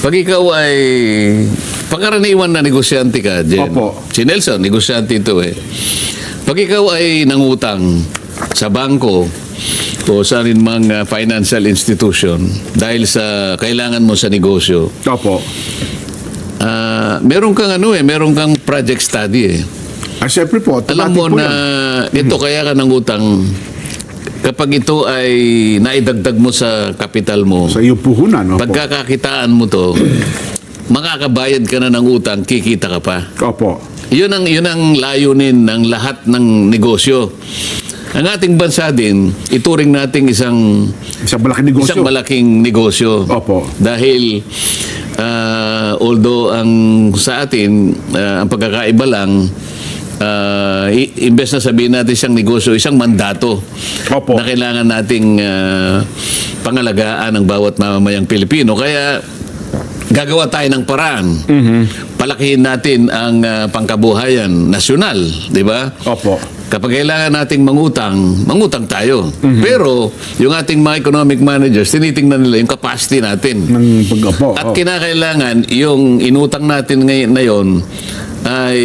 Pag ikaw ay pangkaraniwan na negosyante ka, Jen. Opo. Si Nelson, negosyante ito eh. Pag ikaw ay nangutang sa bangko o sa mga financial institution dahil sa kailangan mo sa negosyo, Opo. meron kang meron kang project study eh. Siyempre po, Alam mo automatic po na yan. ito kaya ka nangutang kapag ito ay naidagdag mo sa kapital mo, Sa iyong puhunan, opo. pagkakakitaan mo to, makakabayad ka na ng utang, kikita ka pa. Opo. Yun ang layunin ng lahat ng negosyo. Ang ating bansa din, ituring nating isang Isang malaking negosyo. negosyo. Opo. Dahil although sa atin, ang pagkakaiba lang, imbes na sabihin natin isang negosyo, isang mandato Opo. na kailangan nating pangalagaan ng bawat mamamayang Pilipino. Kaya gagawa tayo ng paraan. Palakihin natin ang pangkabuhayan nasyonal, di ba? Opo. Kapag kailangan nating mangutang tayo. Pero yung ating mga economic managers, tinitingnan nila yung capacity natin. Opo. At kinakailangan yung inutang natin ngayon ay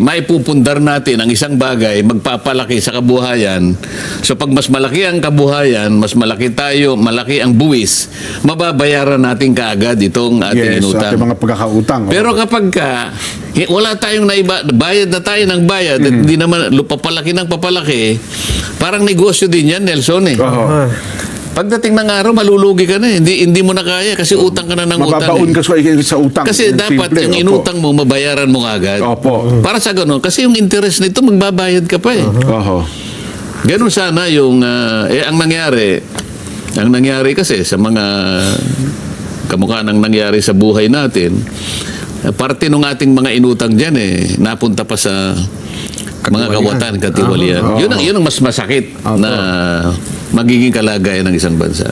maipupundar natin ang isang bagay, magpapalaki sa kabuhayan. So pag mas malaki ang kabuhayan, mas malaki tayo, malaki ang buwis, mababayaran natin kaagad itong ating inutang. ating mga pagkakautang. Pero kapag wala tayong bayad na tayo ng bayad at hindi naman papalaki ng papalaki, parang negosyo din yan, Nelson eh. Oho. Pagdating ng araw, malulugi ka na. Hindi mo na kaya kasi utang ka na ng utang. Mababaon ka sa utang. Kasi Yung dapat simple, yung opo. inutang mo, mabayaran mo agad. Opo. Para sa ganun. Kasi yung interest nito, magbabayad ka pa eh. Oho. Ganun sana yung... ang nangyari kasi sa mga kamukha ng nangyari sa buhay natin, parte ng ating mga inutang dyan napunta pa sa mga kawatan, katiwalian. Yun ang mas masakit na magiging kalagayan ng isang bansa.